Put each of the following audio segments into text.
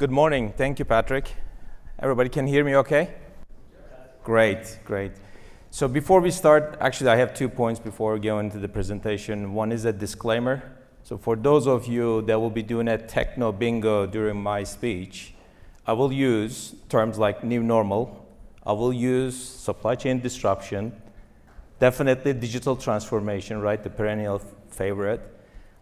Good morning. Thank you, Patrick. Everybody can hear me okay? Great, great. So before we start, actually I have 2 points before we go into the presentation. One is a disclaimer. So for those of you that will be doing a techno bingo during my speech, I will use terms like new normal. I will use supply chain disruption, definitely digital transformation, right? The perennial favorite.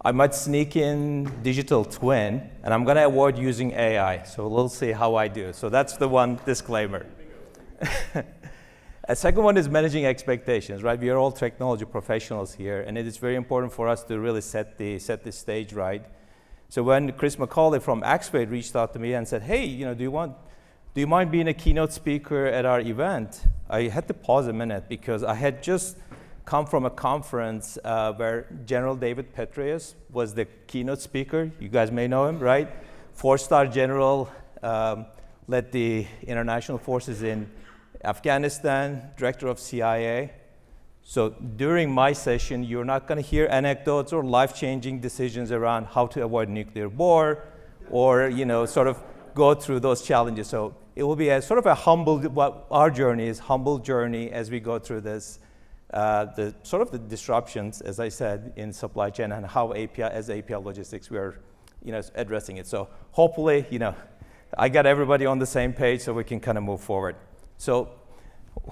I might sneak in digital twin, and I'm gonna avoid using AI. So we'll see how I do. So that's the one disclaimer. A second one is managing expectations, right? We are all technology professionals here, and it is very important for us to really set the stage right. So when Chris McCauley from Axway reached out to me and said, hey, do you mind being a keynote speaker at our event? I had to pause a minute because I had just come from a conference where General David Petraeus was the keynote speaker. You guys may know him, right? 4-star general, led the international forces in Afghanistan, director of CIA. So during my session, you're not going to hear anecdotes or life-changing decisions around how to avoid nuclear war or, sort of go through those challenges. So it will be a sort of a humble, what our journey is, humble journey as we go through this, the disruptions, as I said, in supply chain and how as APL Logistics, we are, addressing it. So hopefully, I got everybody on the same page so we can kind of move forward. So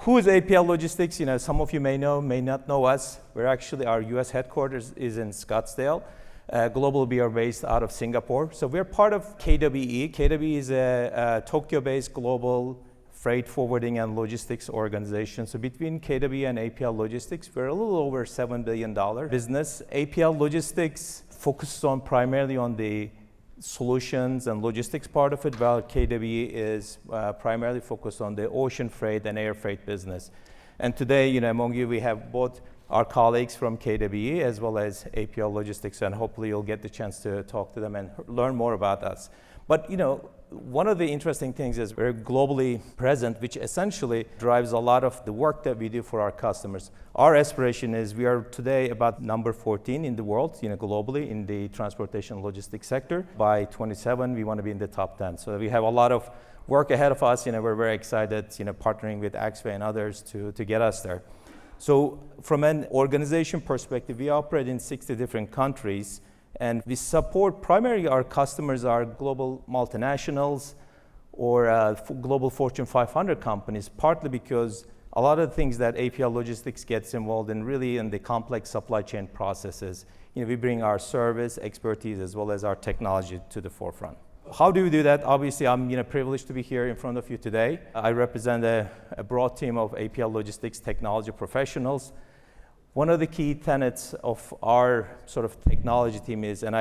who is APL Logistics? Some of you may know, may not know us. Our US headquarters is in Scottsdale. Globally, we are based out of Singapore. So we're part of KWE. KWE is a Tokyo-based global freight forwarding and logistics organization. So between KWE and APL Logistics, we're a little over $7 billion business. APL Logistics focuses primarily on the solutions and logistics part of it, while KWE is primarily focused on the ocean freight and air freight business. And today, among you, we have both our colleagues from KWE as well as APL Logistics, and hopefully you'll get the chance to talk to them and learn more about us. But one of the interesting things is we're globally present, which essentially drives a lot of the work that we do for our customers. Our aspiration is we are today about number 14 in the world, globally in the transportation logistics sector. By 27, we want to be in the top 10. So we have a lot of work ahead of us. We're very excited, partnering with Axway and others to get us there. So from an organization perspective, we operate in 60 different countries. And we support primarily our customers are global multinationals or global Fortune 500 companies, partly because a lot of the things that APL Logistics gets involved in really in the complex supply chain processes. We bring our service, expertise, as well as our technology to the forefront. How do we do that? Obviously, I'm privileged to be here in front of you today. I represent a broad team of APL Logistics technology professionals. One of the key tenets of our sort of technology team is, and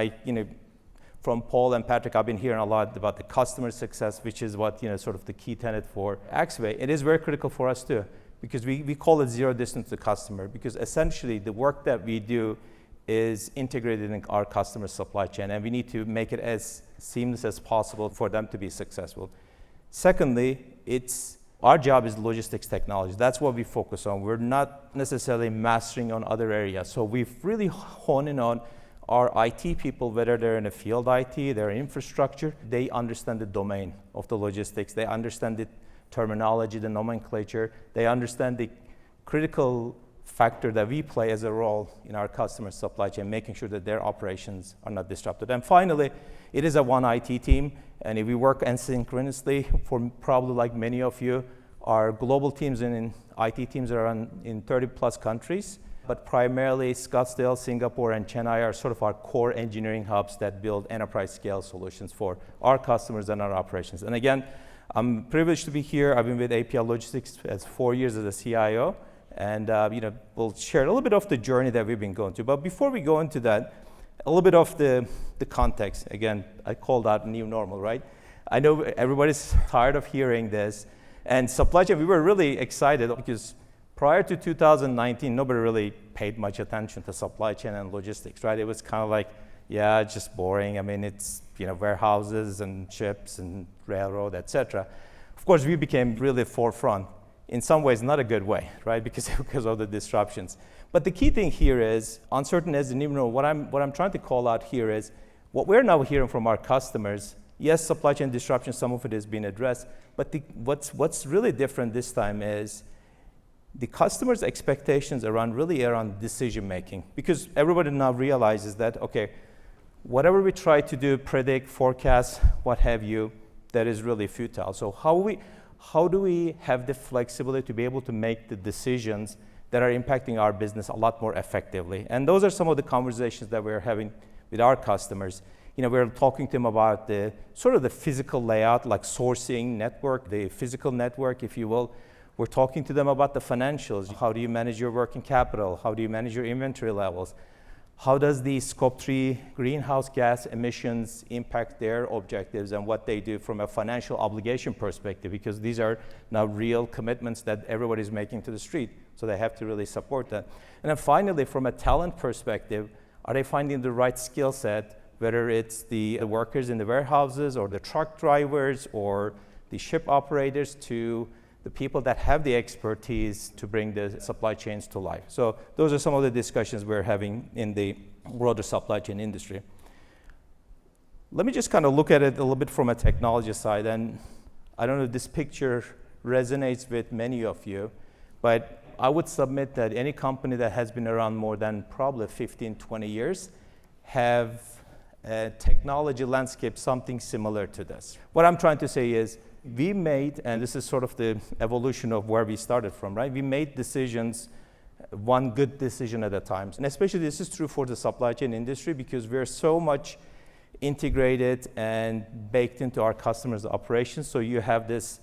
from Paul and Patrick, I've been hearing a lot about the customer success, which is what, sort of the key tenet for Axway. It is very critical for us too, because we call it zero distance to customer, because essentially the work that we do is integrated in our customer supply chain, and we need to make it as seamless as possible for them to be successful. Secondly, our job is logistics technology. That's what we focus on. We're not necessarily mastering on other areas. So we've really honed in on our IT people, whether they're in the field IT, they're in infrastructure, they understand the domain of the logistics. They understand the terminology, the nomenclature. They understand the critical factor that we play as a role in our customer supply chain, making sure that their operations are not disrupted. And finally, it is a one IT team, and if we work asynchronously, for probably like many of you, our global teams and IT teams are in 30 plus countries, but primarily Scottsdale, Singapore, and Chennai are sort of our core engineering hubs that build enterprise scale solutions for our customers and our operations. And again, I'm privileged to be here. I've been with APL Logistics as 4 years as a CIO, and we'll share a little bit of the journey that we've been going through. But before we go into that, a little bit of the context. Again, I called out new normal, right? I know everybody's tired of hearing this. And supply chain, we were really excited because prior to 2019, nobody really paid much attention to supply chain and logistics, right? It was kind of like, yeah, it's just boring. I mean, it's warehouses and ships and railroad, etc. Of course, we became really forefront. In some ways, not a good way, right? Because of the disruptions. But the key thing here is, uncertain as the new normal, what I'm trying to call out here is, what we're now hearing from our customers Yes, supply chain disruption, some of it has been addressed, but what's really different this time is the customer's expectations around decision making, because everybody now realizes that, okay, whatever we try to do, predict, forecast, what have you, that is really futile. So how do we have the flexibility to be able to make the decisions that are impacting our business a lot more effectively? And those are some of the conversations that we're having with our customers. We're talking to them about the sort of the physical layout, like sourcing network, the physical network, if you will. We're talking to them about the financials. How do you manage your working capital? How do you manage your inventory levels? How does the Scope 3 greenhouse gas emissions impact their objectives and what they do from a financial obligation perspective? Because these are now real commitments that everybody's making to the street, so they have to really support that. And then finally, from a talent perspective, are they finding the right skill set, whether it's the workers in the warehouses or the truck drivers or the ship operators, to the people that have the expertise to bring the supply chains to life. So those are some of the discussions we're having in the broader supply chain industry. Let me just kind of look at it a little bit from a technology side. And I don't know if this picture resonates with many of you, but I would submit that any company that has been around more than probably 15, 20 years have a technology landscape something similar to this. What I'm trying to say is, we made, and this is sort of the evolution of where we started from, right? We made decisions, one good decision at a time. And especially this is true for the supply chain industry, because we're so much integrated and baked into our customers' operations. So you have this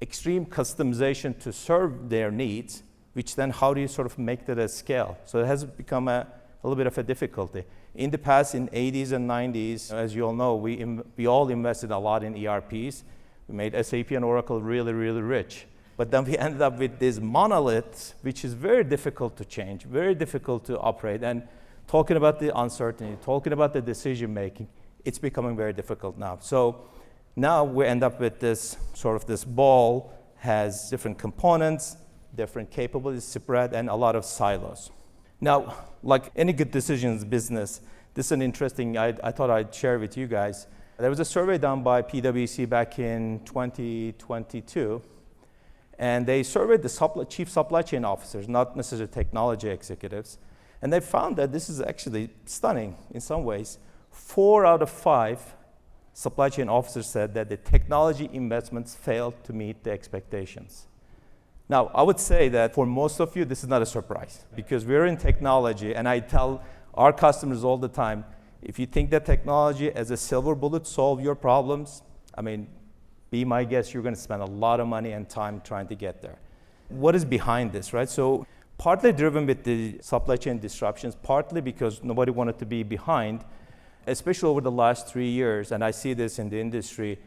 extreme customization to serve their needs, which then how do you sort of make that at scale? So it has become a little bit of a difficulty. In the past, in 80s and 90s, as you all know, we all invested a lot in ERPs. We made SAP and Oracle really, really rich. But then we ended up with these monoliths, which is very difficult to change, very difficult to operate. And talking about the uncertainty, talking about the decision making, it's becoming very difficult now. So now we end up with this sort of this ball, has different components, different capabilities spread, and a lot of silos. Now, like any good decisions business, this is an interesting, I thought I'd share with you guys. There was a survey done by PwC back in 2022, and they surveyed the chief supply chain officers, not necessarily technology executives, and they found that this is actually stunning in some ways. 4 out of 5 supply chain officers said that the technology investments failed to meet the expectations. Now, I would say that for most of you, this is not a surprise, because we're in technology, and I tell our customers all the time, if you think that technology as a silver bullet solve your problems, I mean, be my guest, you're going to spend a lot of money and time trying to get there. What is behind this, right? So partly driven with the supply chain disruptions, partly because nobody wanted to be behind, especially over the last 3 years, and I see this in the industry.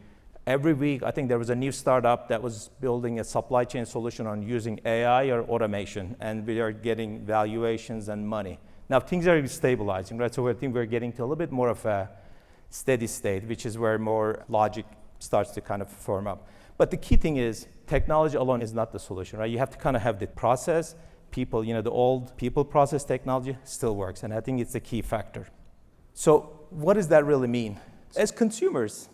Every week, I think there was a new startup that was building a supply chain solution on using AI or automation, and we are getting valuations and money. Now, things are stabilizing, right? So I think we're getting to a little bit more of a steady state, which is where more logic starts to kind of form up. But the key thing is, technology alone is not the solution, right? You have to kind of have the process, people, the old people process technology still works, and I think it's a key factor. So what does that really mean? As consumers,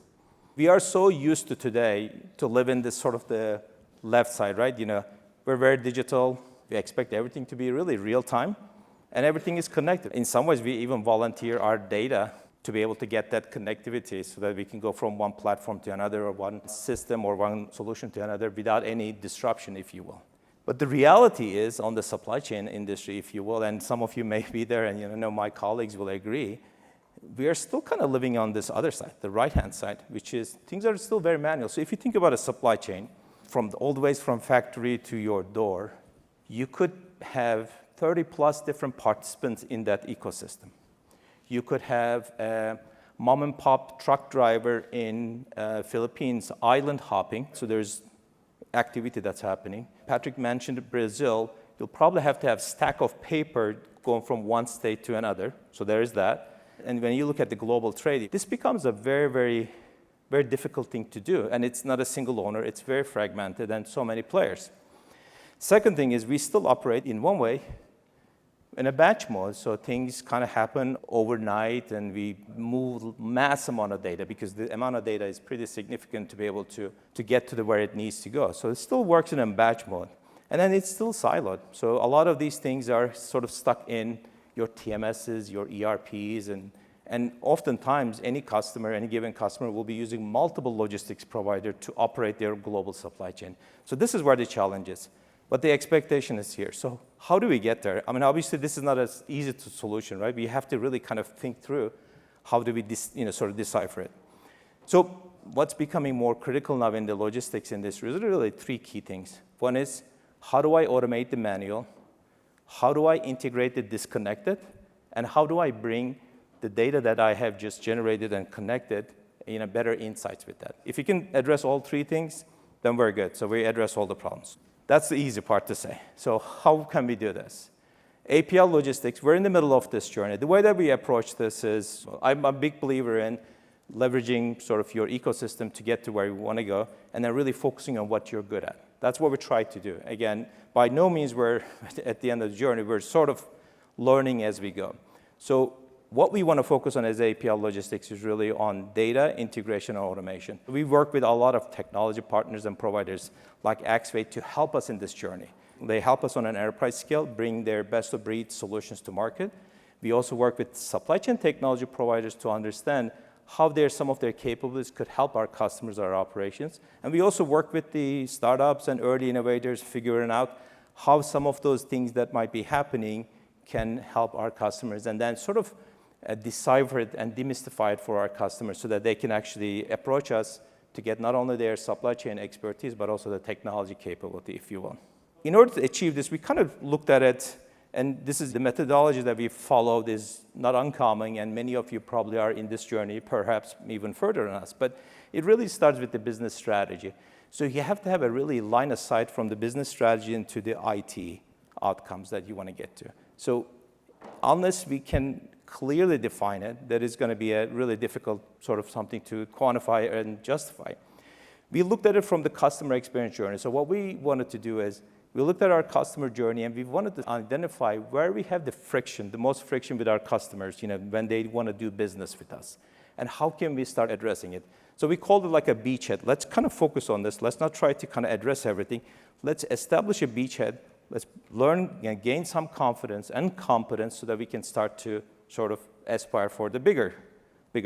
we are so used to today to live in this sort of the left side, right? We're very digital. We expect everything to be really real time. And everything is connected. In some ways, we even volunteer our data to be able to get that connectivity so that we can go from one platform to another, or one system or one solution to another without any disruption, if you will. But the reality is, on the supply chain industry, if you will, and some of you may be there, and my colleagues will agree, we are still kind of living on this other side, the right-hand side, which is things are still very manual. So if you think about a supply chain, from all the ways from factory to your door, you could have 30 plus different participants in that ecosystem. You could have a mom and pop truck driver in Philippines island hopping, so there's activity that's happening. Patrick mentioned Brazil. You'll probably have to have stack of paper going from one state to another, so there is that. And when you look at the global trade, this becomes a very, very, very difficult thing to do, and it's not a single owner, it's very fragmented and so many players. Second thing is, we still operate in one way in a batch mode, so things kind of happen overnight, and we move mass amount of data because the amount of data is pretty significant to be able to get to where it needs to go. So it still works in a batch mode. And then it's still siloed. So a lot of these things are sort of stuck in your TMSs, your ERPs, and oftentimes any given customer will be using multiple logistics providers to operate their global supply chain. So this is where the challenge is. But the expectation is here. So how do we get there? I mean, obviously, this is not as easy to solution, right? We have to really kind of think through how do we sort of decipher it. So what's becoming more critical now in the logistics industry is really three key things. One is, how do I automate the manual? How do I integrate the disconnected? And how do I bring the data that I have just generated and connected better insights with that? If you can address all three things, then we're good. So we address all the problems. That's the easy part to say. So how can we do this? APL Logistics, we're in the middle of this journey. The way that we approach this is, I'm a big believer in leveraging sort of your ecosystem to get to where you want to go, and then really focusing on what you're good at. That's what we try to do. Again, by no means we're at the end of the journey. We're sort of learning as we go. So what we want to focus on as APL Logistics is really on data integration and automation. We work with a lot of technology partners and providers like Axway to help us in this journey. They help us on an enterprise scale, bring their best-of-breed solutions to market. We also work with supply chain technology providers to understand how some of their capabilities could help our customers, our operations. And we also work with the startups and early innovators figuring out how some of those things that might be happening can help our customers, and then sort of decipher it and demystify it for our customers so that they can actually approach us to get not only their supply chain expertise, but also the technology capability, if you will. In order to achieve this, we kind of looked at it, and this is the methodology that we followed is not uncommon, and many of you probably are in this journey, perhaps even further than us, but it really starts with the business strategy. So you have to have a really line of sight from the business strategy into the IT outcomes that you want to get to. So unless we can clearly define it, that is going to be a really difficult sort of something to quantify and justify. We looked at it from the customer experience journey. So what we wanted to do is we looked at our customer journey, and we wanted to identify where we have the friction, the most friction with our customers, when they want to do business with us, and how can we start addressing it. So we called it like a beachhead. Let's kind of focus on this. Let's not try to kind of address everything. Let's establish a beachhead. Let's learn and gain some confidence and competence so that we can start to sort of aspire for the bigger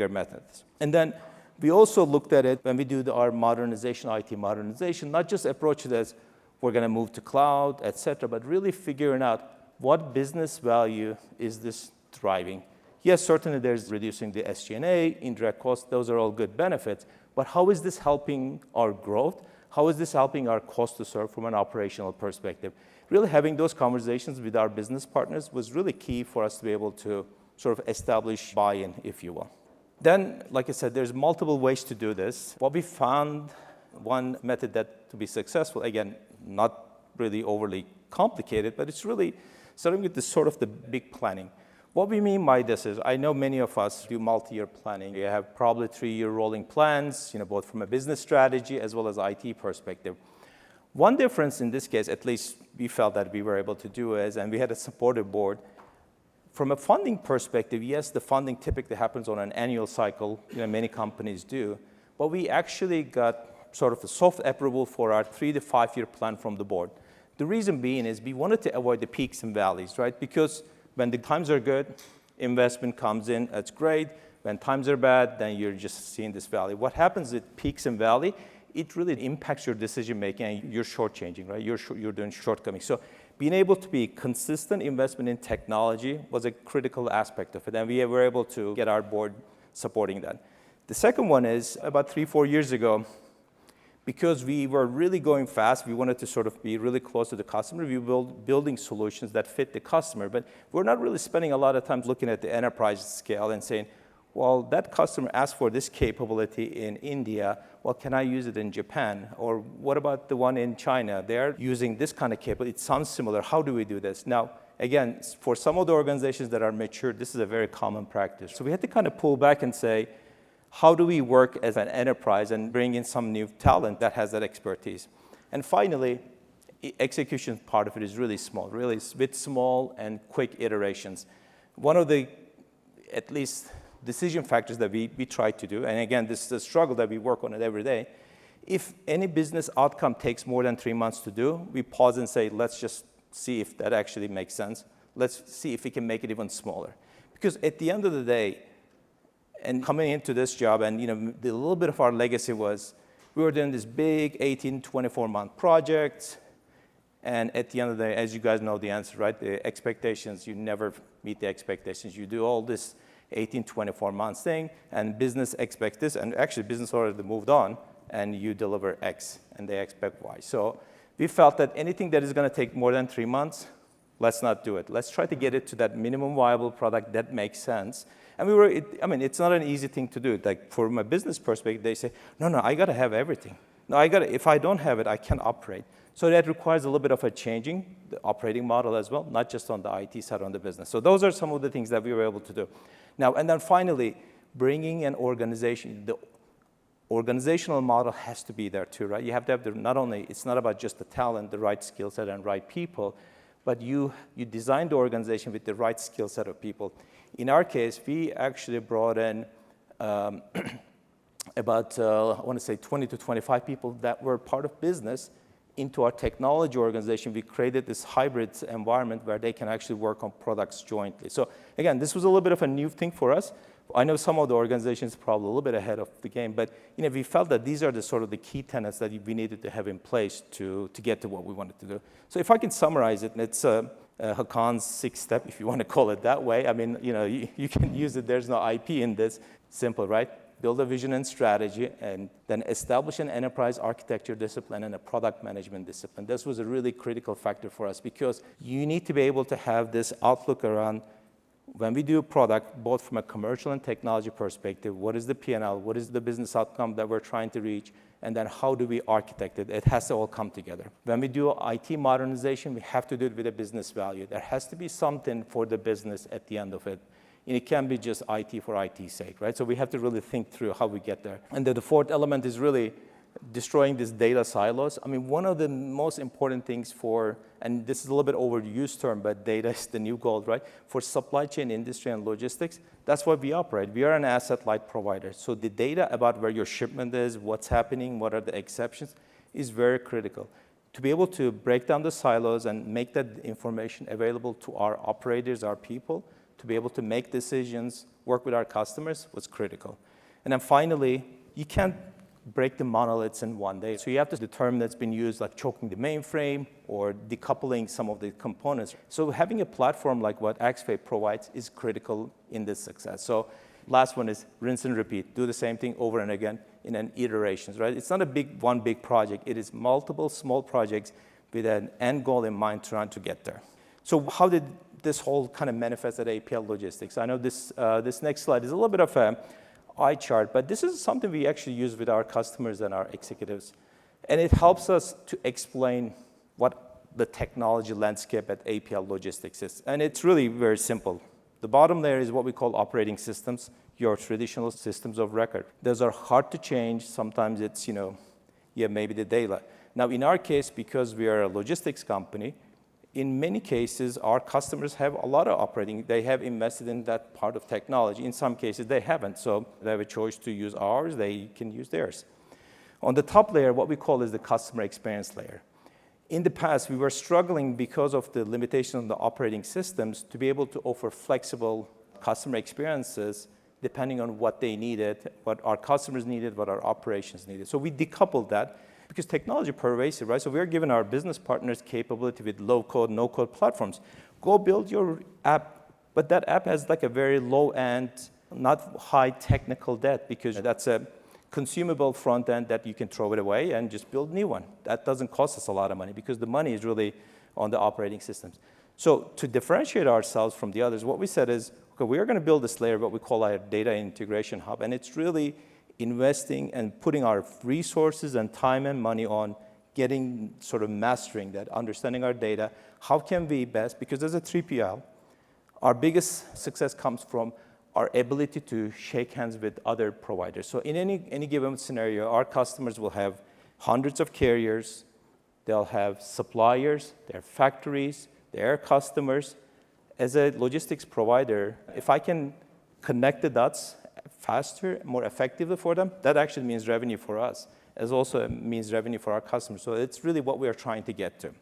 methods. And then we also looked at it when we do our modernization, IT modernization, not just approach it as we're going to move to cloud, et cetera, but really figuring out what business value is this driving. Yes, certainly there's reducing the SG&A, indirect costs, those are all good benefits, but how is this helping our growth? How is this helping our cost to serve from an operational perspective? Really having those conversations with our business partners was really key for us to be able to sort of establish buy-in, if you will. Then, like I said, there's multiple ways to do this. What we found, one method that to be successful, again, not really overly complicated, but it's really starting with the big planning. What we mean by this is, I know many of us do multi-year planning. You have probably 3-year rolling plans, both from a business strategy as well as IT perspective. One difference in this case, at least we felt that we were able to do is, and we had a supportive board, from a funding perspective, yes, the funding typically happens on an annual cycle, many companies do, but we actually got sort of a soft approval for our 3 to 5-year plan from the board. The reason being is we wanted to avoid the peaks and valleys, right? Because when the times are good, investment comes in, that's great. When times are bad, then you're just seeing this valley. What happens with peaks and valley, it really impacts your decision making, and you're shortchanging, right? You're doing shortcomings. So being able to be consistent investment in technology was a critical aspect of it, and we were able to get our board supporting that. The second one is about 3-4 years ago, because we were really going fast, we wanted to sort of be really close to the customer. We were building solutions that fit the customer, but we're not really spending a lot of time looking at the enterprise scale and saying, well, that customer asked for this capability in India. Well, can I use it in Japan? Or what about the one in China? They're using this kind of capability. It sounds similar. How do we do this? Now, again, for some of the organizations that are mature, this is a very common practice. So we had to kind of pull back and say, how do we work as an enterprise and bring in some new talent that has that expertise? And finally, execution part of it is really small, really with small and quick iterations. One of the, at least, decision factors that we try to do, and again, this is a struggle that we work on it every day, if any business outcome takes more than 3 months to do, we pause and say, let's just see if that actually makes sense. Let's see if we can make it even smaller. Because at the end of the day, and coming into this job, and the little bit of our legacy was, we were doing this big 18, 24-month projects, and at the end of the day, as you guys know the answer, right? The expectations, you never meet the expectations. You do all this 18, 24 months thing, and business expects this, and actually business already moved on, and you deliver X, and they expect Y. So we felt that anything that is going to take more than 3 months, let's not do it. Let's try to get it to that minimum viable product that makes sense. And it's not an easy thing to do. Like from a business perspective, they say, no, I got to have everything. No, if I don't have it, I can't operate. So that requires a little bit of a changing the operating model as well, not just on the IT side, on the business. So those are some of the things that we were able to do. Now, and then finally, bringing an organization, the organizational model has to be there too, right? You have to have it's not about just the talent, the right skill set and right people, but you design the organization with the right skill set of people. In our case, we actually brought in about, I want to say 20 to 25 people that were part of business into our technology organization. We created this hybrid environment where they can actually work on products jointly. So again, this was a little bit of a new thing for us. I know some of the organizations probably a little bit ahead of the game, but we felt that these are the sort of the key tenets that we needed to have in place to get to what we wanted to do. So if I can summarize it, it's Hakan's 6-step, if you want to call it that way. I mean, you can use it. There's no IP in this. Simple, right? Build a vision and strategy, and then establish an enterprise architecture discipline and a product management discipline. This was a really critical factor for us because you need to be able to have this outlook around when we do a product, both from a commercial and technology perspective, what is the P&L, what is the business outcome that we're trying to reach, and then how do we architect it? It has to all come together. When we do IT modernization, we have to do it with a business value. There has to be something for the business at the end of it. And it can't be just IT for IT's sake, right? So we have to really think through how we get there. And then the fourth element is really destroying these data silos. I mean, one of the most important things and this is a little bit overused term, but data is the new gold, right? For supply chain industry and logistics, that's what we operate. We are an asset-light provider. So the data about where your shipment is, what's happening, what are the exceptions, is very critical. To be able to break down the silos and make that information available to our operators, our people, to be able to make decisions, work with our customers was critical. And then finally, you can't break the monoliths in one day. So you have to determine that's been used, like choking the mainframe or decoupling some of the components. So having a platform like what Axway provides is critical in this success. So last one is rinse and repeat. Do the same thing over and again in an iterations, right? It's not one big project. It is multiple small projects with an end goal in mind trying to get there. So how did this whole kind of manifest at APL Logistics? I know this next slide is a little bit of a eye chart, but this is something we actually use with our customers and our executives. And it helps us to explain what the technology landscape at APL Logistics is. And it's really very simple. The bottom layer is what we call operating systems, your traditional systems of record. Those are hard to change. Sometimes it's, maybe the data. Now, in our case, because we are a logistics company, in many cases, our customers have a lot of operating. They have invested in that part of technology. In some cases, they haven't. So they have a choice to use ours. They can use theirs. On the top layer, what we call is the customer experience layer. In the past, we were struggling because of the limitation of the operating systems to be able to offer flexible customer experiences depending on what they needed, what our customers needed, what our operations needed. So we decoupled that. Because technology pervasive, right? So we're giving our business partners capability with low-code, no-code platforms. Go build your app, but that app has like a very low-end, not high technical debt because that's a consumable front end that you can throw it away and just build a new one. That doesn't cost us a lot of money because the money is really on the operating systems. So to differentiate ourselves from the others, what we said is, okay, we are going to build this layer, what we call our data integration hub, and it's really investing and putting our resources and time and money on getting sort of mastering that, understanding our data. How can we best, because as a 3PL, our biggest success comes from our ability to shake hands with other providers. So in any given scenario, our customers will have hundreds of carriers, they'll have suppliers, their factories, their customers. As a logistics provider, if I can connect the dots faster, more effectively for them, that actually means revenue for us, as also means revenue for our customers. So it's really what we are trying to get to.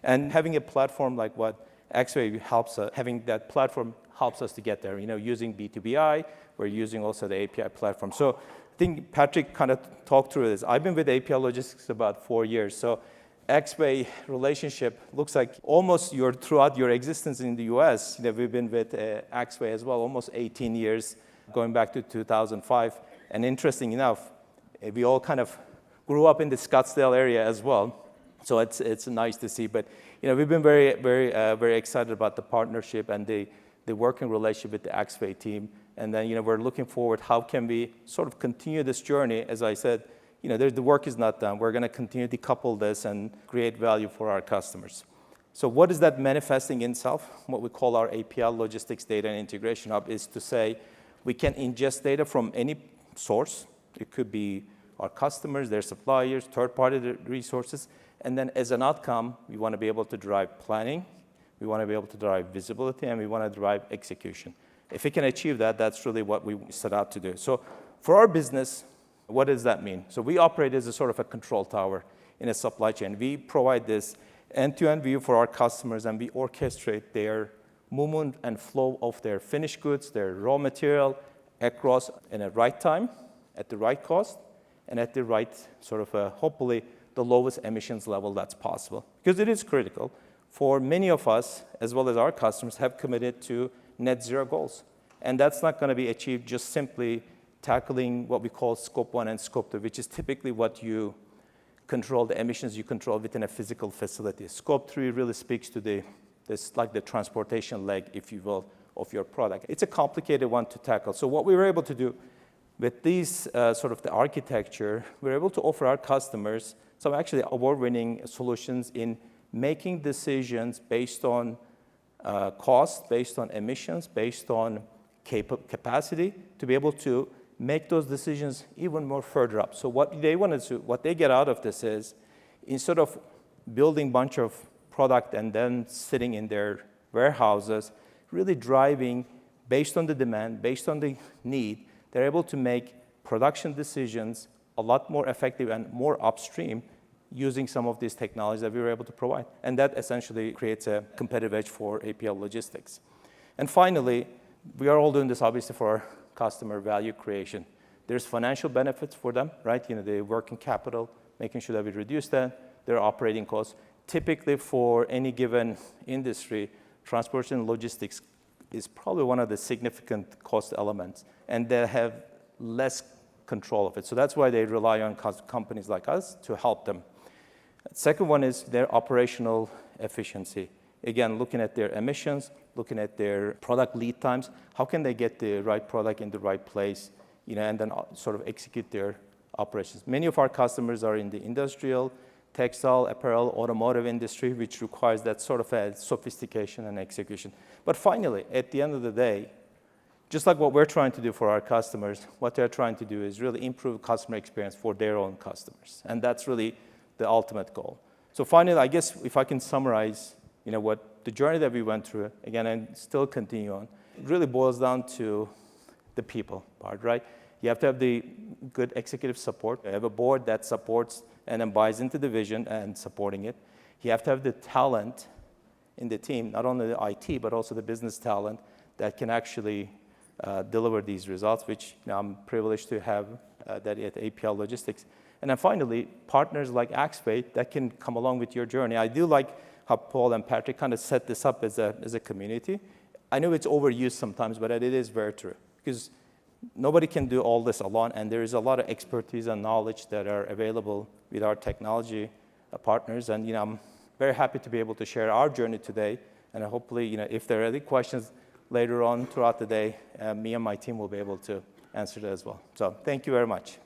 And having a platform like what Axway helps us, having that platform helps us to get there. Using B2BI, we're using also the API platform. So I think Patrick kind of talked through this. I've been with APL Logistics about 4 years. So Axway relationship looks like almost throughout your existence in the US, we've been with Axway as well, almost 18 years, going back to 2005. And interesting enough, we all kind of grew up in the Scottsdale area as well. So it's nice to see. But we've been very excited about the partnership and the working relationship with the Axway team. And then we're looking forward, how can we sort of continue this journey? As I said, the work is not done. We're going to continue to couple this and create value for our customers. So what is that manifesting in itself? What we call our APL Logistics Data and Integration Hub is to say we can ingest data from any source. It could be our customers, their suppliers, third-party resources. And then as an outcome, we want to be able to drive planning, we want to be able to drive visibility, and we want to drive execution. If we can achieve that, that's really what we set out to do. So for our business, what does that mean? So we operate as a sort of a control tower in a supply chain. We provide this end-to-end view for our customers, and we orchestrate their movement and flow of their finished goods, their raw material, across in the right time, at the right cost, and at the right sort of, hopefully, the lowest emissions level that's possible. Because it is critical for many of us, as well as our customers, have committed to net zero goals. And that's not going to be achieved just simply tackling what we call Scope 1 and Scope 2, which is typically what you control, the emissions you control within a physical facility. Scope 3 really speaks to this like the transportation leg, if you will, of your product. It's a complicated one to tackle. So what we were able to do with these sort of the architecture, we're able to offer our customers some actually award-winning solutions in making decisions based on cost, based on emissions, based on capacity, to be able to make those decisions even more further up. So what they want to do, what they get out of this is, instead of building a bunch of product and then sitting in their warehouses, really driving based on the demand, based on the need, they're able to make production decisions a lot more effective and more upstream using some of these technologies that we were able to provide. And that essentially creates a competitive edge for APL Logistics. And finally, we are all doing this obviously for our customer value creation. There's financial benefits for them, right? The working capital, making sure that we reduce that, their operating costs. Typically for any given industry, transportation and logistics is probably one of the significant cost elements, and they have less control of it. So that's why they rely on companies like us to help them. Second one is their operational efficiency. Again, looking at their emissions, looking at their product lead times, how can they get the right product in the right place, and then sort of execute their operations. Many of our customers are in the industrial, textile, apparel, automotive industry, which requires that sort of a sophistication and execution. But finally, at the end of the day, just like what we're trying to do for our customers, what they're trying to do is really improve customer experience for their own customers. And that's really the ultimate goal. So finally, I guess if I can summarize, what the journey that we went through, again, and still continue on, it really boils down to the people part, right? You have to have the good executive support. You have a board that supports and then buys into the vision and supporting it. You have to have the talent in the team, not only the IT, but also the business talent that can actually deliver these results, which I'm privileged to have that at APL Logistics. And then finally, partners like Axway that can come along with your journey. I do like how Paul and Patrick kind of set this up as a community. I know it's overused sometimes, but it is very true, because nobody can do all this alone, and there is a lot of expertise and knowledge that are available with our technology partners. And I'm very happy to be able to share our journey today. And hopefully, if there are any questions later on throughout the day, me and my team will be able to answer that as well. So thank you very much.